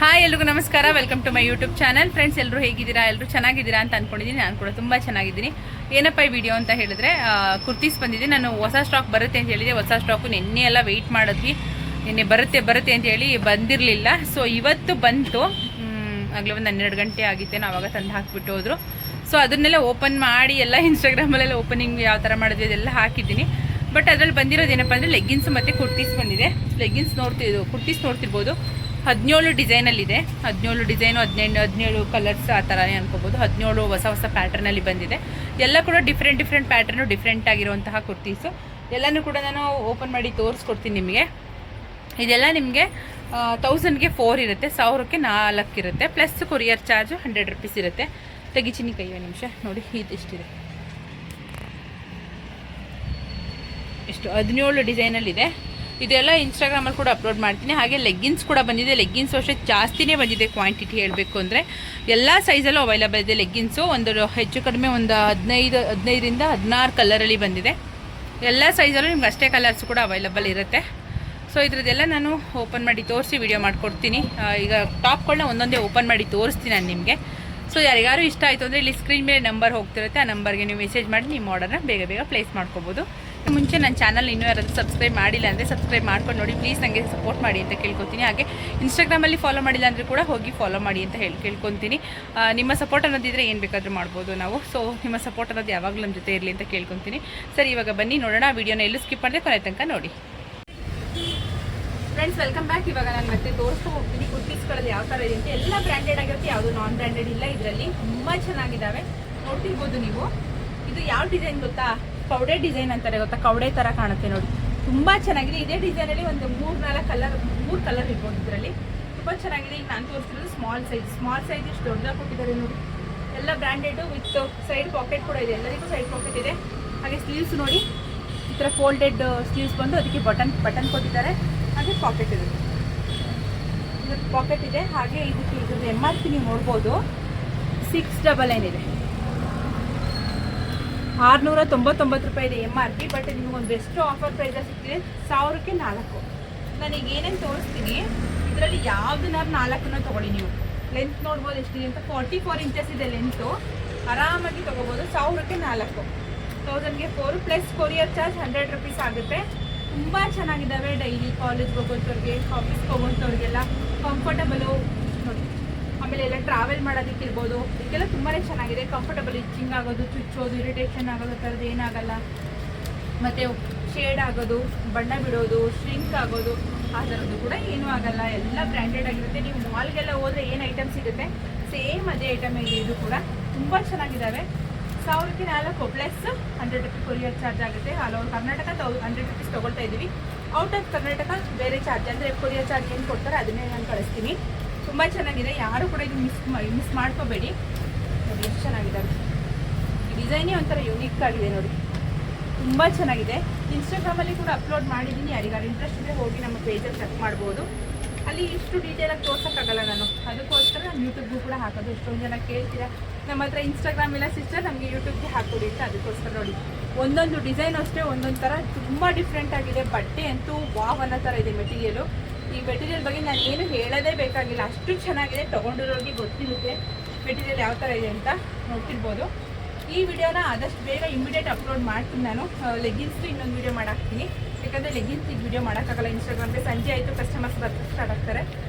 Hi ಎಲ್ರಿಗೂ ನಮಸ್ಕಾರ. Welcome to my YouTube channel. Friends, ಎಲ್ಲರೂ ಹೇಗಿದ್ದೀರಾ? ಎಲ್ಲರೂ ಚೆನ್ನಾಗಿದ್ದೀರಾ ಅಂತ ಅಂದ್ಕೊಂಡಿದ್ದೀನಿ. ನಾನು ಕೂಡ ತುಂಬ ಚೆನ್ನಾಗಿದ್ದೀನಿ. ಏನಪ್ಪ ಈ ವಿಡಿಯೋ ಅಂತ ಹೇಳಿದ್ರೆ, ಕುರ್ತೀಸ್ ಬಂದಿದೆ. ನಾನು ಹೊಸ ಸ್ಟಾಕ್ ಬರುತ್ತೆ ಅಂತ ಹೇಳಿದೆ. ಹೊಸ ಸ್ಟಾಕು ನಿನ್ನೆ ಎಲ್ಲ ವೆಯ್ಟ್ ಮಾಡಿದ್ವಿ. ನಿನ್ನೆ ಬರುತ್ತೆ ಅಂತ ಹೇಳಿ ಬಂದಿರಲಿಲ್ಲ. ಸೊ ಇವತ್ತು ಬಂತು. ಆಗಲೇ ಒಂದು 12 ಗಂಟೆ ಆಗಿತ್ತೇನೋ, ಆವಾಗ ತಂದು ಹಾಕಿಬಿಟ್ಟು ಹೋದರು. ಸೊ ಅದನ್ನೆಲ್ಲ ಓಪನ್ ಮಾಡಿ ಎಲ್ಲ ಇನ್ಸ್ಟಾಗ್ರಾಮಲ್ಲೆಲ್ಲ ಓಪನಿಂಗ್ ಯಾವ ಥರ ಮಾಡಿದ್ವಿ ಅದೆಲ್ಲ ಹಾಕಿದ್ದೀನಿ. ಬಟ್ ಅದರಲ್ಲಿ ಬಂದಿರೋದು ಏನಪ್ಪ ಅಂದರೆ ಲೆಗ್ಗಿನ್ಸ್ ಮತ್ತು ಕುರ್ತೀಸ್ ಬಂದಿದೆ. ಲೆಗ್ಗಿನ್ಸ್ ಕುರ್ತೀಸ್ ನೋಡ್ತಿರ್ಬೋದು. 17 ಡಿಸೈನಲ್ಲಿದೆ. 17 ಡಿಸೈನು, 17 ಕಲರ್ಸ್ ಆ ಥರನೇ ಅನ್ಕೋಬೋದು. 17 ಹೊಸ ಪ್ಯಾಟ್ರನಲ್ಲಿ ಬಂದಿದೆ. ಎಲ್ಲ ಕೂಡ ಡಿಫ್ರೆಂಟ್ ಪ್ಯಾಟ್ರನು, ಡಿಫ್ರೆಂಟ್ ಆಗಿರುವಂತಹ ಕುರ್ತೀಸು ಎಲ್ಲನೂ ಕೂಡ ನಾನು ಓಪನ್ ಮಾಡಿ ತೋರಿಸ್ಕೊಡ್ತೀನಿ ನಿಮಗೆ. ಇದೆಲ್ಲ ನಿಮಗೆ 1000ಗೆ 4 ಇರುತ್ತೆ, 1000ಕ್ಕೆ 4 ಇರುತ್ತೆ. ಪ್ಲಸ್ ಕೊರಿಯರ್ ಚಾರ್ಜು 100 ರೂಪೀಸ್ ಇರುತ್ತೆ. ತೆಗಿಚಿನಿ ಕೈ ಒಂದು ನಿಮಿಷ ನೋಡಿ, ಇದಿಷ್ಟಿದೆ. ಇಷ್ಟು 17 ಡಿಸೈನಲ್ಲಿದೆ. ಇದೆಲ್ಲ ಇನ್ಸ್ಟಾಗ್ರಾಮಲ್ಲಿ ಕೂಡ ಅಪ್ಲೋಡ್ ಮಾಡ್ತೀನಿ. ಹಾಗೆ ಲೆಗ್ಗಿನ್ಸ್ ಕೂಡ ಬಂದಿದೆ. ಲೆಗ್ಗಿನ್ಸ್ ಅಷ್ಟೇ ಜಾಸ್ತಿನೇ ಬಂದಿದೆ ಕ್ವಾಂಟಿಟಿ ಹೇಳಬೇಕು ಅಂದರೆ. ಎಲ್ಲ ಸೈಜಲ್ಲೂ ಅವೈಲಬಲ್ ಇದೆ ಲೆಗ್ಗಿನ್ಸು. ಒಂದು ಹೆಚ್ಚು ಕಡಿಮೆ ಒಂದು 15ರಿಂದ 16 ಕಲರಲ್ಲಿ ಬಂದಿದೆ. ಎಲ್ಲ ಸೈಜಲ್ಲೂ ನಿಮ್ಗೆ ಅಷ್ಟೇ ಕಲರ್ಸ್ ಕೂಡ ಅವೈಲಬಲ್ ಇರುತ್ತೆ. ಸೊ ಇದ್ರದ್ದೆಲ್ಲ ನಾನು ಓಪನ್ ಮಾಡಿ ತೋರಿಸಿ ವಿಡಿಯೋ ಮಾಡಿಕೊಡ್ತೀನಿ. ಈಗ ಟಾಪ್ಗಳನ್ನ ಒಂದೊಂದೇ ಓಪನ್ ಮಾಡಿ ತೋರಿಸ್ತೀನಿ ನಾನು ನಿಮಗೆ. ಸೊ ಯಾರಿಗಾರು ಇಷ್ಟ ಆಯಿತು ಅಂದರೆ ಇಲ್ಲಿ ಸ್ಕ್ರೀನ್ ಮೇಲೆ ನಂಬರ್ ಹೋಗ್ತಿರುತ್ತೆ. ಆ ನಂಬರ್ಗೆ ನೀವು ಮೆಸೇಜ್ ಮಾಡಿ ನಿಮ್ಮ ಆರ್ಡರ್ನ ಬೇಗ ಪ್ಲೇಸ್ ಮಾಡ್ಕೋಬೋದು. ಮುಂಚೆ ನನ್ನ ಚಾನಲ್ ಇನ್ನೂ ಯಾರಾದರೂ ಸಬ್ಸ್ಕ್ರೈಬ್ ಮಾಡಿಲ್ಲ ಅಂದರೆ ಸಬ್ಸ್ಕ್ರೈಬ್ ಮಾಡ್ಕೊಂಡು ನೋಡಿ ಪ್ಲೀಸ್. ನನಗೆ ಸಪೋರ್ಟ್ ಮಾಡಿ ಅಂತ ಕೇಳ್ಕೊತೀನಿ. ಹಾಗೆ ಇನ್ಸ್ಟಾಗ್ರಾಮಲ್ಲಿ ಫಾಲೋ ಮಾಡಿಲ್ಲ ಅಂದರೆ ಕೂಡ ಹೋಗಿ ಫಾಲೋ ಮಾಡಿ ಅಂತ ಕೇಳ್ಕೊತೀನಿ. ನಿಮ್ಮ ಸಪೋರ್ಟ್ ಅನ್ನೋದಿದ್ರೆ ಏನು ಬೇಕಾದರೂ ಮಾಡ್ಬೋದು ನಾವು. ಸೊ ನಿಮ್ಮ ಸಪೋರ್ಟ್ ಅನ್ನೋದು ಯಾವಾಗಲೂ ನಮ್ಮ ಜೊತೆ ಇರಲಿ ಅಂತ ಕೇಳ್ಕೊತೀನಿ. ಸರಿ, ಇವಾಗ ಬನ್ನಿ ನೋಡೋಣ. ವೀಡಿಯೋನ ಎಲ್ಲೂ ಸ್ಕಿಪ್ ಮಾಡಿದೆ, ಕೊನೆ ತನಕ ನೋಡಿ. Friends, welcome back. ಇವಾಗ ನಾನು ಮತ್ತೆ ತೋರಿಸ್ತಾ ಹೋಗ್ತೀನಿ ಕುರ್ತೀಸ್ಗಳಲ್ಲಿ ಯಾವ ಥರ ಇದೆ ಅಂತ. ಎಲ್ಲ ಬ್ರ್ಯಾಂಡೆಡ್ ಆಗಿರುತ್ತೆ, ಯಾವುದು ನಾನ್ ಬ್ರ್ಯಾಂಡೆಡ್ ಇಲ್ಲ. ಇದರಲ್ಲಿ ತುಂಬ ಚೆನ್ನಾಗಿದ್ದಾವೆ, ನೋಡ್ತಿರ್ಬೋದು ನೀವು. ಇದು ಯಾವ ಡಿಸೈನ್ ಗೊತ್ತಾ? ಕವಡೆ ಡಿಸೈನ್ ಅಂತಾರೆ ಗೊತ್ತಾ? ಕವಡೆ ಥರ ಕಾಣುತ್ತೆ ನೋಡಿ, ತುಂಬ ಚೆನ್ನಾಗಿದೆ. ಇದೇ ಡಿಸೈನಲ್ಲಿ ಒಂದು 3 ಕಲರ್ ಇರ್ಬೋದು ಇದರಲ್ಲಿ. ತುಂಬ ಚೆನ್ನಾಗಿದೆ. ಈಗ ನಾನು ತೋರಿಸ್ತಿರೋದು ಸ್ಮಾಲ್ ಸೈಜ್ ಇಷ್ಟು ದೊಡ್ಡದಾಗಿ ಕೊಟ್ಟಿದ್ದಾರೆ ನೋಡಿ. ಎಲ್ಲ ಬ್ರ್ಯಾಂಡೆಡು ವಿತ್ ಸೈಡ್ ಪಾಕೆಟ್ ಕೂಡ ಇದೆ. ಎಲ್ಲರಿಗೂ ಸೈಡ್ ಪಾಕೆಟ್ ಇದೆ. ಹಾಗೆ ಸ್ಲೀವ್ಸ್ ನೋಡಿ, ಈ ಥರ ಫೋಲ್ಡೆಡ್ ಸ್ಲೀವ್ಸ್ ಬಂದು ಅದಕ್ಕೆ ಬಟನ್ ಕೊಟ್ಟಿದ್ದಾರೆ. ಹಾಗೆ ಪಾಕೆಟ್ ಇದೆ, ಇದಕ್ಕೆ ಪಾಕೆಟ್ ಇದೆ. ಹಾಗೆ ಇದಕ್ಕೆ ಇದ್ರದ್ದು MRP ನೀವು ನೋಡ್ಬೋದು, 699 ಇದೆ. 699 ರೂಪಾಯಿ ಇದೆ MRP. ಬಟ್ ನಿಮಗೊಂದು ಬೆಸ್ಟ್ ಆಫರ್ ಪ್ರೈಸ್ ಸಿಗ್ತಿದೆ, 1000ಕ್ಕೆ 4. ನಾನೀಗ ಏನೇನು ತೋರಿಸ್ತೀನಿ ಇದರಲ್ಲಿ ಯಾವುದನ್ನಾರು 4 ತೊಗೊಳ್ಳಿ ನೀವು. ಲೆಂತ್ ನೋಡ್ಬೋದು ಎಷ್ಟಿದೆ ಅಂತ. 44 ಇಂಚಸ್ ಇದೆ ಲೆಂತು. ಆರಾಮಾಗಿ ತೊಗೋಬೋದು. 1000ಕ್ಕೆ 4, 1000ಗೆ 4 ಪ್ಲಸ್ ಕೊರಿಯರ್ ಚಾರ್ಜ್ 100 ರೂಪೀಸ್ ಆಗುತ್ತೆ. ತುಂಬ ಚೆನ್ನಾಗಿದ್ದಾವೆ. ಡೈಲಿ ಕಾಲೇಜ್ಗೆ ಹೋಗೋಂಥವ್ರಿಗೆ, ಆಫೀಸ್ಗೆ ಹೋಗೋಂಥವ್ರಿಗೆಲ್ಲ ಕಂಫರ್ಟಬಲು ನೋಡಿ. ಆಮೇಲೆ ಎಲ್ಲ ಟ್ರಾವೆಲ್ ಮಾಡೋದಕ್ಕಿರ್ಬೋದು, ಇದಕ್ಕೆಲ್ಲ ತುಂಬಾ ಚೆನ್ನಾಗಿದೆ. ಕಂಫರ್ಟಬಲ್, ಇಚ್ಚಿಂಗ್ ಆಗೋದು, ಚುಚ್ಚೋದು, ಇರಿಟೇಷನ್ ಆಗೋದು ಥರದ್ದು ಏನಾಗಲ್ಲ. ಮತ್ತು ಶೇಡ್ ಆಗೋದು, ಬಣ್ಣ ಬಿಡೋದು, ಶ್ರಿಂಕ್ ಆಗೋದು ಆ ಥರದ್ದು ಕೂಡ ಏನೂ ಆಗಲ್ಲ. ಎಲ್ಲ ಬ್ರ್ಯಾಂಡೆಡ್ ಆಗಿರುತ್ತೆ. ನೀವು ಮಾಲ್ಗೆಲ್ಲ ಹೋದರೆ ಏನು ಐಟಮ್ ಸಿಗುತ್ತೆ ಸೇಮ್ ಅದೇ ಐಟಮ್ ಇದೆ. ಇದು ಕೂಡ ತುಂಬ ಚೆನ್ನಾಗಿದ್ದಾವೆ. 1000ಕ್ಕೆ 4 ಪ್ಲಸ್ 100 ರೂಪೀಸ್ ಕೊರಿಯರ್ ಚಾರ್ಜ್ ಆಗುತ್ತೆ. ಆಲ್ ಓವರ್ ಕರ್ನಾಟಕ 100 ರೂಪೀಸ್ ತೊಗೊಳ್ತಾ ಇದ್ದೀವಿ. ಔಟ್ ಆಫ್ ಕರ್ನಾಟಕ ಬೇರೆ ಚಾರ್ಜ್, ಅಂದರೆ ಕೊರಿಯರ್ ಚಾರ್ಜ್ ಏನು ಕೊಡ್ತಾರೆ ಅದನ್ನೇ ನಾನು ಕಳಿಸ್ತೀನಿ. ತುಂಬ ಚೆನ್ನಾಗಿದೆ. ಯಾರು ಕೂಡ ಇದು ಮಿಸ್ ಮಾಡ್ಕೋಬೇಡಿ. ನೋಡಿ ಎಷ್ಟು ಚೆನ್ನಾಗಿದ್ದಾವೆ. ಡಿಸೈನೇ ಒಂಥರ ಯುನೀಕ್ ಆಗಿದೆ ನೋಡಿ, ತುಂಬ ಚೆನ್ನಾಗಿದೆ. ಇನ್ಸ್ಟಾಗ್ರಾಮಲ್ಲಿ ಕೂಡ ಅಪ್ಲೋಡ್ ಮಾಡಿದ್ದೀನಿ. ಯಾರಿಗಾರು ಇಂಟ್ರೆಸ್ಟ್ ಇದ್ದರೆ ಹೋಗಿ ನಮ್ಮ ಪೇಜಲ್ಲಿ ಚೆಕ್ ಮಾಡ್ಬೋದು. ಅಲ್ಲಿ ಇಷ್ಟು ಡೀಟೇಲಾಗಿ ತೋರ್ಸೋಕ್ಕಾಗಲ್ಲ ನಾನು, ಅದಕ್ಕೋಸ್ಕರ ನಾನು ಯೂಟ್ಯೂಬ್ಗೂ ಕೂಡ ಹಾಕೋದು. ಎಷ್ಟೊಂದು ಜನ ಕೇಳ್ತೀರಾ ನಮ್ಮ ಹತ್ರ ಇನ್ಸ್ಟಾಗ್ರಾಮ್ ಇಲ್ಲ ಸಿಸ್ಟರ್, ನಮಗೆ ಯೂಟ್ಯೂಬ್ಗೆ ಹಾಕೊಡಿ ಅಂತ. ಅದಕ್ಕೋಸ್ಕರ ನೋಡಿ, ಒಂದೊಂದು ಡಿಸೈನ್ ಅಷ್ಟೇ ಒಂದೊಂದು ಥರ ತುಂಬ ಡಿಫ್ರೆಂಟ್ ಆಗಿದೆ. ಬಟ್ಟೆ ಅಂತೂ ವಾವ್ ಅನ್ನೋ ಥರ ಇದೆ ಮೆಟೀರಿಯಲು. ಈ ಮೆಟೀರಿಯಲ್ ಬಗ್ಗೆ ನಾನು ಏನು ಹೇಳೋದೇ ಬೇಕಾಗಿಲ್ಲ, ಅಷ್ಟು ಚೆನ್ನಾಗಿದೆ. ತೊಗೊಂಡಿರೋರಿಗೆ ಗೊತ್ತಿರುತ್ತೆ ಮೆಟೀರಿಯಲ್ ಯಾವ ಥರ ಇದೆ ಅಂತ. ನೋಡ್ತಿರ್ಬೋದು. ಈ ವಿಡಿಯೋನ ಆದಷ್ಟು ಬೇಗ ಇಮಿಡಿಯೇಟ್ ಅಪ್ಲೋಡ್ ಮಾಡ್ತೀನಿ ನಾನು. ಲೆಗ್ಗಿನ್ಸ್ದು ಇನ್ನೊಂದು ವಿಡಿಯೋ ಮಾಡಾಕ್ತೀನಿ. ಯಾಕಂದರೆ ಲೆಗ್ಗಿನ್ಸ್ ಈಗ ವಿಡಿಯೋ ಮಾಡೋಕ್ಕಾಗಲ್ಲ. ಇನ್ಸ್ಟಾಗ್ರಾಮ್ಗೆ ಸಂಜೆ ಆಯಿತು, ಕಸ್ಟಮರ್ಸ್ ಬರ್ತಾ ಸ್ಟಾರ್ಟ್ ಆಗ್ತಾರೆ.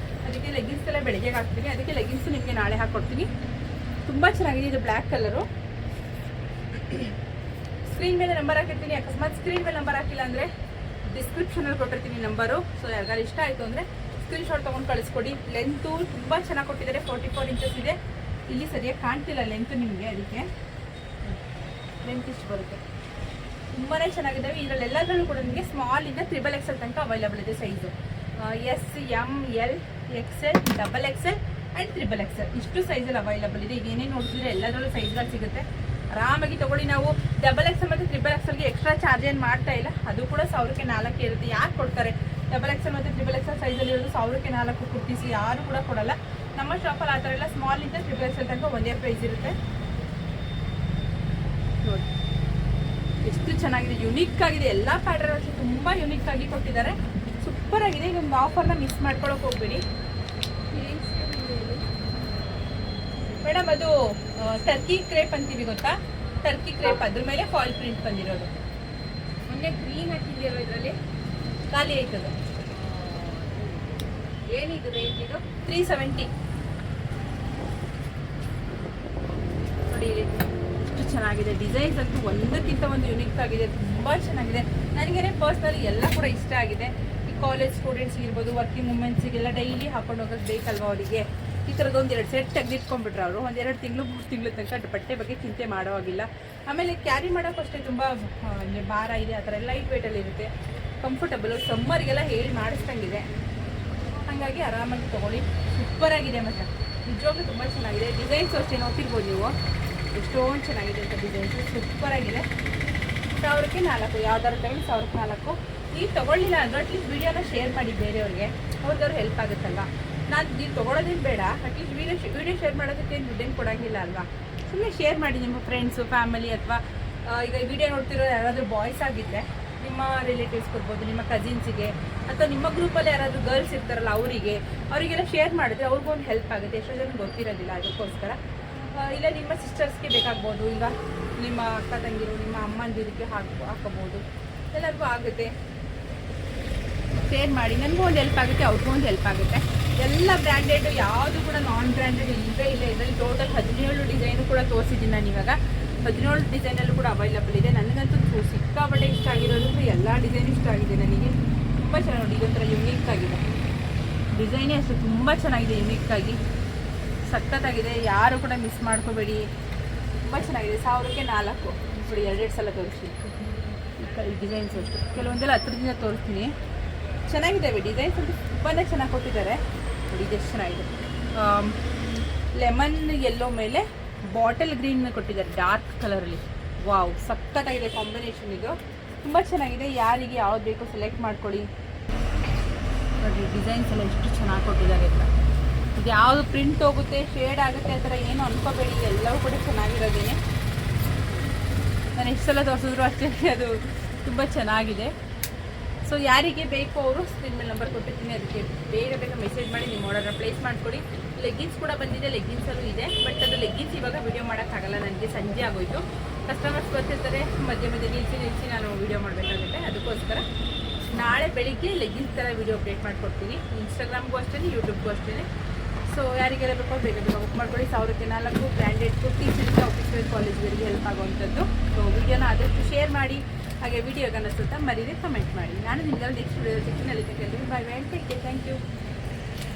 ಅದಕ್ಕೆ ಲೆಗ್ಗಿನ್ಸ್ ಎಲ್ಲ ಬೆಳಗ್ಗೆ ಹಾಕ್ತೀನಿ. ಅದಕ್ಕೆ ಲೆಗ್ಗಿನ್ಸು ನಿಮಗೆ ನಾಳೆ ಹಾಕ್ಕೊಡ್ತೀನಿ. ತುಂಬ ಚೆನ್ನಾಗಿದೆ. ಇದು ಬ್ಲ್ಯಾಕ್ ಕಲರು. ಸ್ಕ್ರೀನ್ ಮೇಲೆ ನಂಬರ್ ಹಾಕಿರ್ತೀನಿ. ಅಕಸ್ಮಾತ್ ಸ್ಕ್ರೀನ್ ಮೇಲೆ ನಂಬರ್ ಹಾಕಿಲ್ಲ ಅಂದರೆ ಡಿಸ್ಕ್ರಿಪ್ಷನಲ್ಲಿ ಕೊಟ್ಟಿರ್ತೀನಿ ನಂಬರು. ಸೊ ಯಾರಿಗಾರು ಇಷ್ಟ ಆಯಿತು ಅಂದರೆ ಸ್ಕ್ರೀನ್ಶಾಟ್ ತೊಗೊಂಡು ಕಳಿಸ್ಕೊಡಿ. ಲೆಂತು ತುಂಬ ಚೆನ್ನಾಗಿ ಕೊಟ್ಟಿದ್ದಾರೆ. 44 ಇಂಚಸ್ ಇದೆ. ಇಲ್ಲಿ ಸರಿಯಾಗಿ ಕಾಣ್ತಿಲ್ಲ ಲೆಂತು ನಿಮಗೆ, ಅದಕ್ಕೆ ಲೆಂತ್ ಇಷ್ಟು ಬರುತ್ತೆ. ತುಂಬಾ ಚೆನ್ನಾಗಿದ್ದಾವೆ. ಇದರಲ್ಲೆಲ್ಲದರಲ್ಲೂ ಕೂಡ ನಿಮಗೆ ಸ್ಮಾಲಿಂದ 3XL ತನಕ ಅವೈಲಬಲ್ ಇದೆ size. S, M, L, XL, XXL and 3XL ಇಷ್ಟು ಸೈಜಲ್ಲಿ ಅವೈಲಬಲ್ ಇದೆ. ಈಗ ಏನೇನು ನೋಡ್ತಿದ್ರೆ ಎಲ್ಲದರಲ್ಲೂ ಸೈಜ್ಗಳು ಸಿಗುತ್ತೆ. ಆರಾಮಾಗಿ ತೊಗೊಳ್ಳಿ. ನಾವು XXL ಮತ್ತು 3XLಗೆ ಎಕ್ಸ್ಟ್ರಾ ಚಾರ್ಜ್ ಏನು ಮಾಡ್ತಾ ಇಲ್ಲ. ಅದು ಕೂಡ 1000ಕ್ಕೆ 4 ಇರುತ್ತೆ. ಯಾರು ಕೊಡ್ತಾರೆ? XXL ಮತ್ತು 3XL ಸೈಜಲ್ಲಿ ಇರೋದು 1000ಕ್ಕೆ 4 ಕುರ್ತೀಸ್ ಯಾರು ಕೂಡ ಕೊಡಲ್ಲ. ನಮ್ಮ ಶಾಪಲ್ಲಿ ಆ ಥರ ಎಲ್ಲ ಸ್ಮಾಲಿಂದ 3XL ತನಕ ಒಂದೇ ಪ್ರೈಸ್ ಇರುತ್ತೆ ನೋಡಿ. ಎಷ್ಟು ಚೆನ್ನಾಗಿದೆ, ಯುನೀಕ್ ಆಗಿದೆ. ಎಲ್ಲ ಪ್ಯಾಟರ್ನ್ ತುಂಬ ಯುನೀಕ್ ಆಗಿ ಕೊಟ್ಟಿದ್ದಾರೆ. ಸೂಪರ್ ಆಗಿದೆ. ಇದೊಂದು ಆಫರ್ನ ಮಿಸ್ ಮಾಡ್ಕೊಳ್ಳೋಕೆ ಹೋಗ್ಬೇಡಿ ಪ್ಲೀಸ್. ಮ್ಯಾಮ್ ಅದು ಟರ್ಕಿ ಕ್ರೇಪ್ ಅಂತೀವಿ ಗೊತ್ತಾ, ಟರ್ಕಿ ಕ್ರೇಪ್ ಅದ್ರ ಮೇಲೆ ಫಾಯಿಲ್ ಪ್ರಿಂಟ್ ಬಂದಿರೋದು. ಮೊನ್ನೆ ಗ್ರೀನ್ ಹಾಕಿದ್ಯಲ್ಲ ಇದರಲ್ಲಿ, ಖಾಲಿ ಆಯ್ತದೆ. ಏನಿದು ರೇಂಜ್ ಇದು? 370 ನೋಡಿ. ಎಷ್ಟು ಚೆನ್ನಾಗಿದೆ ಡಿಸೈನ್ಸ್ ಅಂತೂ ಒಂದಕ್ಕಿಂತ ಒಂದು ಯುನಿಕ್ ಆಗಿದೆ, ತುಂಬ ಚೆನ್ನಾಗಿದೆ. ನನಗೇನೆ ಪರ್ಸ್ನಲಿ ಎಲ್ಲ ಕೂಡ ಇಷ್ಟ ಆಗಿದೆ. ಈ ಕಾಲೇಜ್ ಸ್ಟೂಡೆಂಟ್ಸ್ ಇರ್ಬೋದು, ವರ್ಕಿಂಗ್ ವುಮೆನ್ಸಿಗೆಲ್ಲ ಡೈಲಿ ಹಾಕೊಂಡು ಹೋಗೋದು ಬೇಕಲ್ವ ಅವರಿಗೆ. ಈ ಥರದ್ದು ಒಂದೆರಡು ಸೆಟ್ ತೆಗೆದಿಟ್ಕೊಂಡ್ಬಿಟ್ರೆ ಅವರು ಒಂದೆರಡು ತಿಂಗಳು 3 ತಿಂಗಳು ತನಕ ಬಟ್ಟೆ ಬಗ್ಗೆ ಚಿಂತೆ ಮಾಡೋವಾಗಿಲ್ಲ. ಆಮೇಲೆ ಕ್ಯಾರಿ ಮಾಡೋಕ್ಕೂ ಅಷ್ಟೇ ತುಂಬ ಭಾರ ಇದೆ, ಆ ಥರ ಎಲ್ಲ ಲೈಟ್ ವೇಟಲ್ಲಿ ಇರುತ್ತೆ, ಕಂಫರ್ಟಬಲು. ಸಮ್ಮರ್ಗೆಲ್ಲ ಹೇಳಿ ಮಾಡಿಸ್ದಂಗಿದೆ. ಹಾಗಾಗಿ ಆರಾಮಾಗಿ ತೊಗೊಳ್ಳಿ. ಸೂಪರಾಗಿದೆ ಮತ್ತು ನಿಜವಾಗ್ಲೂ ತುಂಬ ಚೆನ್ನಾಗಿದೆ. ಡಿಸೈನ್ಸ್ ಅಷ್ಟೇ ನೋಡ್ತಿರ್ಬೋದು ನೀವು, ಎಷ್ಟೊಂದು ಚೆನ್ನಾಗಿದೆ ಅಂತ ಡಿಸೈನ್ಸು. ಸೂಪರಾಗಿದೆ. 1000ಕ್ಕೆ 4, ಯಾವ್ದಾದ್ರು ಟೈಮ್ 1000ಕ್ಕೆ 4. ನೀವು ತೊಗೊಳ್ಳಿಲ್ಲ ಅಂದರೆ ಅಟ್ಲೀಸ್ಟ್ ವೀಡಿಯೋನ ಶೇರ್ ಮಾಡಿ ಬೇರೆಯವ್ರಿಗೆ, ಅವ್ರಿಗಾದ್ರು ಹೆಲ್ಪ್ ಆಗುತ್ತಲ್ವ. ನಾನು ನೀವು ತೊಗೊಳೋದೇನು ಬೇಡ, ಅಟ್ಲೀಸ್ಟ್ ವೀಡಿಯೋ ಶೇರ್ ಮಾಡೋದಕ್ಕೆ ಏನು ದುಡ್ಡೇನು ಕೊಡೋಂಗಿಲ್ಲ ಅಲ್ವಾ. ಸುಮ್ಮನೆ ಶೇರ್ ಮಾಡಿ ನಿಮ್ಮ ಫ್ರೆಂಡ್ಸು, ಫ್ಯಾಮಿಲಿ, ಅಥವಾ ಈಗ ವಿಡಿಯೋ ನೋಡ್ತಿರೋ ಯಾರಾದರೂ ಬಾಯ್ಸ್ ಆಗಿದ್ದರೆ ನಿಮ್ಮ ರಿಲೇಟಿವ್ಸ್ ಕೊಡ್ಬೋದು, ನಿಮ್ಮ ಕಸಿನ್ಸಿಗೆ, ಅಥವಾ ನಿಮ್ಮ ಗ್ರೂಪಲ್ಲಿ ಯಾರಾದರೂ ಗರ್ಲ್ಸ್ ಇರ್ತಾರಲ್ಲ ಅವರಿಗೆಲ್ಲ ಶೇರ್ ಮಾಡಿದ್ರೆ ಅವ್ರಿಗೂ ಒಂದು ಹೆಲ್ಪ್ ಆಗುತ್ತೆ. ಎಷ್ಟೋ ಜನ ಗೊತ್ತಿರೋದಿಲ್ಲ, ಅದಕ್ಕೋಸ್ಕರ. ಇಲ್ಲ ನಿಮ್ಮ ಸಿಸ್ಟರ್ಸ್ಗೆ ಬೇಕಾಗ್ಬೋದು, ಈಗ ನಿಮ್ಮ ಅಕ್ಕ ತಂಗಿರು, ನಿಮ್ಮ ಅಮ್ಮಂದಿರಿಗೆ ಹಾಕೋಬೋದು, ಎಲ್ಲರಿಗೂ ಆಗುತ್ತೆ. ಶೇರ್ ಮಾಡಿ, ನನಗೂ ಒಂದು ಹೆಲ್ಪ್ ಆಗುತ್ತೆ, ಅವ್ರಿಗೂ ಒಂದು ಹೆಲ್ಪ್ ಆಗುತ್ತೆ. ಎಲ್ಲ ಬ್ರ್ಯಾಂಡೆಡ್, ಯಾವುದು ಕೂಡ ನಾನ್ ಬ್ರ್ಯಾಂಡೆಡ್ ಇಲ್ಲವೇ ಇಲ್ಲ. ಇದರಲ್ಲಿ ಟೋಟಲ್ 17 ಡಿಸೈನು ಕೂಡ ತೋರಿಸಿದ್ದೀನಿ ನಾನು ಇವಾಗ. 17 ಡಿಸೈನಲ್ಲೂ ಕೂಡ ಅವೈಲಬಲ್ ಇದೆ. ನನಗಂತೂ ಸಿಕ್ಕಾಪಟ್ಟೆ ಇಷ್ಟ ಆಗಿರೋದು ಎಲ್ಲ ಡಿಸೈನ್ ಇಷ್ಟ ಆಗಿದೆ ನನಗೆ. ತುಂಬ ಚೆನ್ನಾಗಿ ನೋಡಿ, ಇದೊಂಥರ ಯುನೀಕ್ ಆಗಿದೆ ಡಿಸೈನೇ ಅಷ್ಟು ತುಂಬ ಚೆನ್ನಾಗಿದೆ, ಯುನೀಕ್ ಆಗಿ ಸಖತ್ತಾಗಿದೆ. ಯಾರು ಕೂಡ ಮಿಸ್ ಮಾಡ್ಕೋಬೇಡಿ, ತುಂಬ ಚೆನ್ನಾಗಿದೆ. 1000ಕ್ಕೆ 4 ನೋಡಿ, 2 ಸಲ ತೋರಿಸ್ತೀನಿ. ಈ ಡಿಸೈನ್ಸ್ ಅಷ್ಟು ಕೆಲವೊಂದೆಲ್ಲ ಹತ್ರದಿಂದ ತೋರಿಸ್ತೀನಿ. ಚೆನ್ನಾಗಿದ್ದಾವೆ ಡಿಸೈನ್ಸ್ ಅಂತೂ, ತುಂಬಾ ಚೆನ್ನಾಗಿ ಕೊಟ್ಟಿದ್ದಾರೆ ನೋಡಿ. ಇದೆಷ್ಟು ಚೆನ್ನಾಗಿದೆ. ಲೆಮನ್ ಯೆಲ್ಲೋ ಮೇಲೆ ಬಾಟಲ್ ಗ್ರೀನ್ ಕೊಟ್ಟಿದ್ದಾರೆ, ಡಾರ್ಕ್ ಕಲರಲ್ಲಿ. ವಾವ್, ಸಖತ್ತಾಗಿದೆ ಕಾಂಬಿನೇಷನ್. ಇದು ತುಂಬ ಚೆನ್ನಾಗಿದೆ. ಯಾರಿಗೆ ಯಾವ್ದು ಬೇಕೋ ಸೆಲೆಕ್ಟ್ ಮಾಡ್ಕೊಳ್ಳಿ. ನೋಡಿ ಡಿಸೈನ್ಸ್ ಎಲ್ಲ ಎಷ್ಟು ಚೆನ್ನಾಗಿ ಕೊಟ್ಟಿದ್ದಾರೆ ಅಂತ. ಇದು ಯಾವುದು ಪ್ರಿಂಟ್ ಹೋಗುತ್ತೆ, ಶೇಡ್ ಆಗುತ್ತೆ ಆ ಥರ ಏನು ಅನ್ಕೋಬೇಡಿ, ಎಲ್ಲವೂ ಕೂಡ ಚೆನ್ನಾಗಿರೋದೇನೆ. ನಾನು ಎಷ್ಟು ಸಲ ತೋರಿಸಿದ್ರು ಅಷ್ಟೇ, ಅದು ತುಂಬ ಚೆನ್ನಾಗಿದೆ. ಸೊ ಯಾರಿಗೆ ಬೇಕು ಅವರು ಸ್ಕ್ರೀನ್ ಮೇಲೆ ನಂಬರ್ ಕೊಟ್ಟಿರ್ತೀನಿ, ಅದಕ್ಕೆ ಬೇಗ ಮೆಸೇಜ್ ಮಾಡಿ ನಿಮ್ಮ ಆರ್ಡರ್ನ ಪ್ಲೇಸ್ ಮಾಡಿಕೊಡಿ. ಲೆಗ್ಗಿನ್ಸ್ ಕೂಡ ಬಂದಿದೆ, ಲೆಗ್ಗಿನ್ಸಲ್ಲೂ ಇದೆ. ಬಟ್ ಅದು ಲೆಗ್ಗಿನ್ಸ್ ಇವಾಗ ವಿಡಿಯೋ ಮಾಡೋಕ್ಕಾಗಲ್ಲ, ನನಗೆ ಸಂಜೆ ಆಗೋಯ್ತು. ಕಸ್ಟಮರ್ಸ್ ಬರ್ತಿರ್ತಾರೆ, ಮಧ್ಯೆ ನಿಲ್ಲಿಸಿ ನಾನು ವಿಡಿಯೋ ಮಾಡಬೇಕಾಗುತ್ತೆ. ಅದಕ್ಕೋಸ್ಕರ ನಾಳೆ ಬೆಳಿಗ್ಗೆ ಲೆಗ್ಗಿನ್ಸ್ ಥರ ವಿಡಿಯೋ ಅಪ್ಡೇಟ್ ಮಾಡಿಕೊಡ್ತೀನಿ. ಇನ್ಸ್ಟಾಗ್ರಾಮ್ಗೂ ಅಷ್ಟೇ, ಯೂಟ್ಯೂಬ್ಗೂ ಅಷ್ಟೇ. ಸೊ ಯಾರಿಗೆಲ್ಲ ಬೇಕೋ ಬೇಗ ಬುಕ್ ಮಾಡ್ಕೊಳ್ಳಿ. 1000ಕ್ಕೆ 4 ಬ್ರ್ಯಾಂಡೆಡ್ ಕುರ್ತೀಸಿಂದ ಆಫೀಸ್ ಕಾಲೇಜ್ಗಳಿಗೆ ಹೆಲ್ಪ್ ಆಗುವಂಥದ್ದು. ಸೊ ವಿಡಿಯೋನ ಆದಷ್ಟು ಶೇರ್ ಮಾಡಿ. ಹಾಗೆ ವಿಡಿಯೋಗೆ ಅನ್ನಿಸುತ್ತಾ ಮರೀದೆ ಕಮೆಂಟ್ ಮಾಡಿ. ನಾನು ನಿಮಗೆ ನೆಕ್ಸ್ಟ್ ವಿಡಿಯೋ ಸಿಗ್ತೀನಿ. ಅಲ್ಲಿ bye bye, take care, thank you.